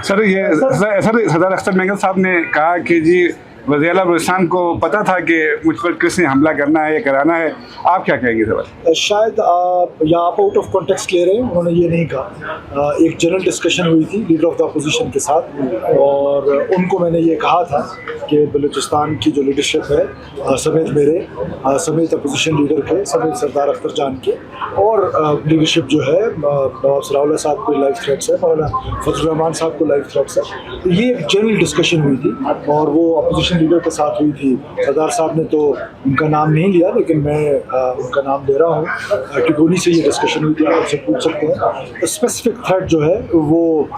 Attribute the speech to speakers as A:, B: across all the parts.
A: Sir ये sir सरदार अख्तर मेंगल साहब ने कहा कि जी वज़ीर आला बलूचिस्तान को पता था कि मुझ पर किसने हमला करना है या कराना है, आप क्या कहेंगे सर?
B: शायद या आप आउट ऑफ कॉन्टेक्स्ट ले रहे हैं, उन्होंने ये नहीं कहा। एक जनरल डिस्कशन हुई थी लीडर ऑफ द अपोजिशन के साथ और उनको मैंने ये कहा था कि बलूचिस्तान की जो लीडरशिप है समेत मेरे समेत अपोजिशन लीडर के समेत सरदार अख्तर जान के और लीडरशिप जो है नवाब सराउल्लाह साहब को लाइफ थ्रेट्स है, मौलाना फजल रहमान साहब को लाइफ थ्रेट्स है। तो ये एक जनरल डिस्कशन हुई थी और वो अपोजिशन लीडर के साथ हुई थी। सरदार साहब ने तो उनका नाम नहीं लिया लेकिन मैं उनका नाम दे रहा हूँ क्योंकि उन्हीं से ये डिस्कशन हुई थी, आप आपसे पूछ सकते हैं। स्पेसिफिक थ्रेट जो है वो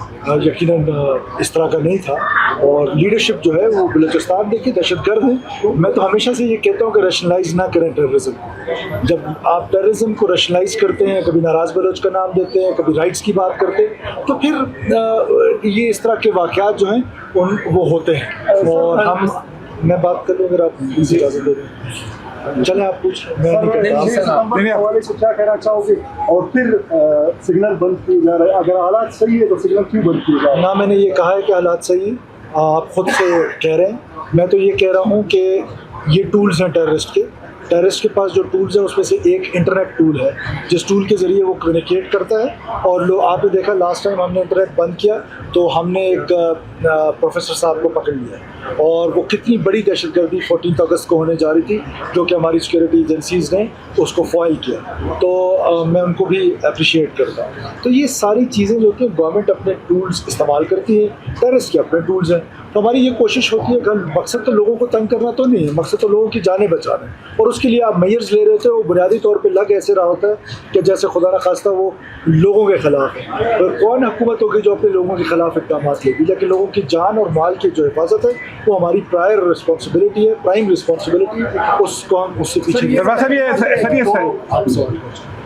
B: यकीनन इस तरह का नहीं था और लीडरशिप जो है वो बलूचिस्तान देखिए दहशतगर्द है। मैं तो हमेशा से ये कहता हूँ कि रैशनलाइज ना करें टेररिज्म। जब आप टेररिज्म को रैशनलाइज करते हैं, कभी नाराज बलोच का नाम देते हैं, कभी राइट्स की बात करते हैं, तो फिर ये इस तरह के वाक़यात जो हैं वो होते हैं। और मैं बात कर लूँ अगर आप मुझे इजाज़त दे दें। चलें आप पूछ, मैं नहीं
C: हवाले से क्या कहना चाहोगे? और फिर सिग्नल बंद किए जा रहे हैं, अगर हालात सही है तो सिग्नल क्यों बंद किए जा रहे हैं?
B: ना मैंने ये कहा है कि हालात सही है, आप खुद से कह रहे हैं। मैं तो ये कह रहा हूँ कि ये टूल्स हैं टेररिस्ट के पास जो टूल्स हैं उसमें से एक इंटरनेट टूल है जिस टूल के ज़रिए वो कम्युनिकेट करता है। और आपने देखा लास्ट टाइम हमने इंटरनेट बंद किया तो हमने एक प्रोफेसर साहब को पकड़ लिया और वो कितनी बड़ी दहशतगर्दी 14 अगस्त को होने जा रही थी जो कि हमारी सिक्योरिटी एजेंसीज़ ने उसको फॉइल किया। तो मैं उनको भी अप्रिशिएट करता हूँ। तो ये सारी चीज़ें जो कि गवर्नमेंट अपने टूल्स इस्तेमाल करती है, टेररिस्ट के अपने टूल्स हैं। तो हमारी ये कोशिश होती है कि मकसद तो लोगों को तंग करना तो नहीं है, मकसद तो लोगों की जानें बचाना है। और उसके लिए आप मेजर्स ले रहे थे, वो बुनियादी तौर पे लग ऐसे रहा होता है कि जैसे खुदा न खास्ता वो लोगों के ख़िलाफ़ है। तो कौन हुकूमत होगी जो अपने लोगों के ख़िलाफ़ इक़दाम लेगी? लेकिन लोगों की जान और माल की जो हिफाजत है वो हमारी प्राइम रिस्पॉन्सिबिलिटी है, उसको हम उससे पीछे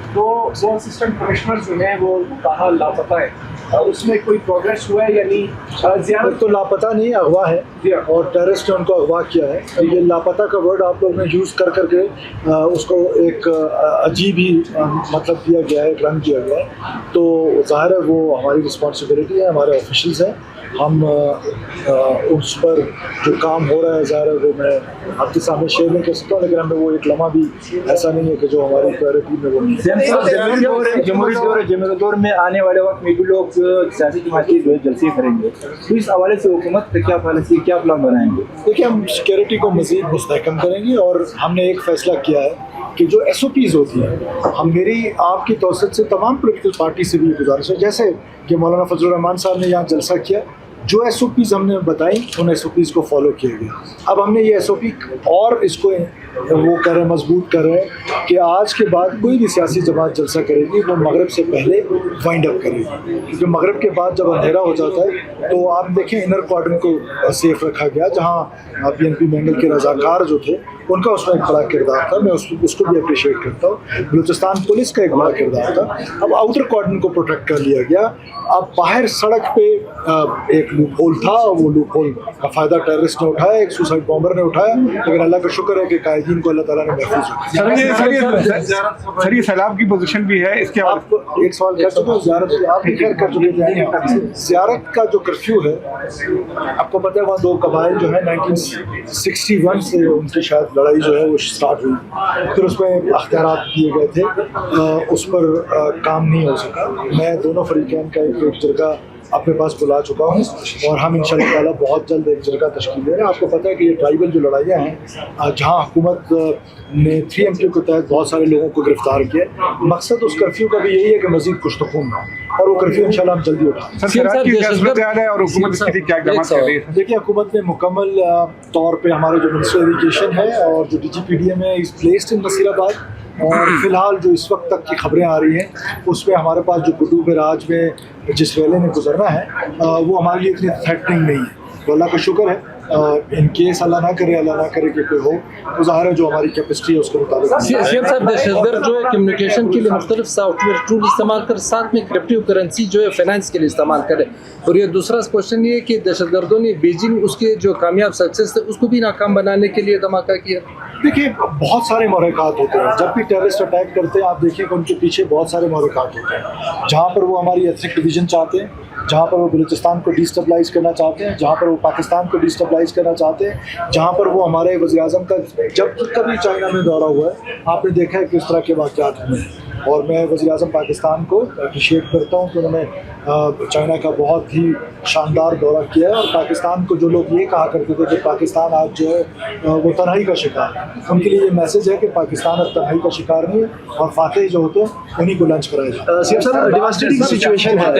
C: तो वो असिस्टेंट कमिश्नर जो है वो कहाँ लापता है, उसमें कोई प्रोग्रेस हुआ है या नहीं?
B: ज़ियारत तो लापता नहीं, अगवा है और टेररिस्ट ने उनको अगवा किया है। तो ये लापता का वर्ड आप लोगों ने यूज़ कर करके उसको एक अजीब ही मतलब दिया गया है, एक रंग दिया गया है। तो ज़ाहिर है वो हमारी रिस्पॉन्सिबिलिटी है, हमारे ऑफिशियल्स हैं, हम उस पर जो काम हो रहा है ज़ाहिर है वो मैं आपके सामने शेयर नहीं कर सकता हूँ, लेकिन हमें वो एक लम्हा भी ऐसा नहीं है कि जो हमारी प्रायोरिटी में वो नहीं है।
D: जमहूरी दौर में आने वाले वक्त में भी लोग सियासी जमाती जो है जलसे करेंगे, तो इस हवाले से हुकूमत का क्या पॉलिसी, क्या प्लान बनाएंगे?
B: देखिए हम सिक्योरिटी को मज़ीद मुस्तहकम करेंगे और हमने एक फ़ैसला किया है कि जो SOPs होती हैं, हम मेरी आपकी तौसीत से तमाम पॉलिटिकल पार्टी से भी गुजारिश है, जैसे कि मौलाना फजल रहमान साहब ने यहाँ जलसा किया, जो SOPs हमने बताई उन SOPs को फॉलो किया गया। अब हमने ये SOP और इसको वो कर रहे हैं, मजबूत कर रहे हैं कि आज के बाद कोई भी सियासी जमात जलसा करेगी वो मगरब से पहले वाइंड अप करेगी, क्योंकि मगरब के बाद जब अंधेरा हो जाता है तो आप देखें इनर क्वार्टर को सेफ रखा गया, जहाँ PNP मेंगल के रजाकार जो थे उनका उसमें एक बड़ा किरदार था, मैं उसको भी अप्रिशिएट करता हूँ। बलूचिस्तान पुलिस का एक बड़ा किरदार था। अब आउटर कॉर्डन को प्रोटेक्ट कर लिया गया। अब बाहर सड़क पे एक लूप होल था, वो लूप होल का फ़ायदा टेररिस्ट ने उठाया, एक सुसाइड बॉम्बर ने उठाया, लेकिन अल्लाह का शुक्र है कि कायदीन को अल्लाह ताला ने महफूज रखा।
A: सर ये सैलाब की पोजीशन भी है, इसके
B: आप एक सवाल कर चुके हो, ज़ियारत आप भी खैर कर चुके थे। ज़ियारत का जो कर्फ्यू है आपको पता है, वहाँ दो कबाइल जो है 1961 से उनकी शायद लड़ाई जो है वो स्टार्ट हुई, फिर उसमें अख्तियारात दिए गए थे, उस पर काम नहीं हो सका। मैं दोनों फरीकैन का एक जरगा अपने पास बुला चुका हूँ और हम इंशाअल्लाह ताला बहुत जल्द एक जगह तश्कील दे रहे हैं। आपको पता है कि ये ट्राइबल जो लड़ाइयाँ हैं, जहाँ हुकूमत ने 3MQ के तहत बहुत सारे लोगों को गिरफ्तार किया, मकसद उस कर्फ्यू का भी यही है कि मज़ीद कुछ तो खून हो, और वो कर्फ्यू इंशाअल्लाह हम जल्दी उठाएं।
A: और हुकूमत इसकी क्या इक़दाम कर रही है?
B: देखिए हुकूमत ने मुकम्मल तौर पर हमारे जो मिनिस्टर एजुकेशन है और जो DGPDM है इज़ प्लेस्ड इन नसीराबाद, और फ़िलहाल जो इस वक्त तक की खबरें आ रही हैं उसमें हमारे पास जो कुतुब राज में जिस रेले ने गुजरना है वो हमारे लिए इतनी थ्रेटनिंग नहीं है। तो अल्लाह का शुक्र है, इन केस अल्लाह ना करे कि कोई हो, तो ज़ाहिर है जो हमारी कैपेसिटी है उसके मुताबिक।
E: दहशतगर्द जो है कम्युनिकेशन के लिए मुख्तलिफ सॉफ्टवेयर टूल इस्तेमाल कर, साथ में क्रिप्टो करेंसी जो है फाइनेंस के लिए इस्तेमाल करे। और ये दूसरा क्वेश्चन ये है कि दहशतगर्दों ने बीजिंग उसके जो कामयाब सक्सेस थे उसको भी नाकाम बनाने के लिए धमाका किया।
B: देखिए बहुत सारे महरक़ात होते हैं, जब भी टेररिस्ट अटैक करते हैं आप देखिए कि उनके पीछे बहुत सारे महरक़ात होते हैं, जहाँ पर वो हमारी एथनिक डिवीज़न चाहते हैं, जहाँ पर वो बलूचिस्तान को डिस्टेबलाइज़ करना चाहते हैं, जहाँ पर वो पाकिस्तान को डिस्टेबलाइज़ करना चाहते हैं, जहाँ पर वो हमारे वज़ीर-ए-आज़म का जब कभी चाइना में दौरा हुआ है आपने देखा है किस तरह के वाक़यात हुए हैं। और मैं वज़ीर-ए-आज़म पाकिस्तान को अप्रिशिएट करता हूँ कि उन्होंने चाइना का बहुत ही शानदार दौरा किया है। और पाकिस्तान को जो लोग ये कहा करते थे कि पाकिस्तान आज जो है वो तन्हाई का शिकार है, उनके लिए ये मैसेज है कि पाकिस्तान अब तन्हाई का शिकार नहीं है और फातेह जो होते हैं उन्हीं को लंच कराया जाता है।
F: सीएम साहब, डिवास्टेटिंग सिचुएशन है।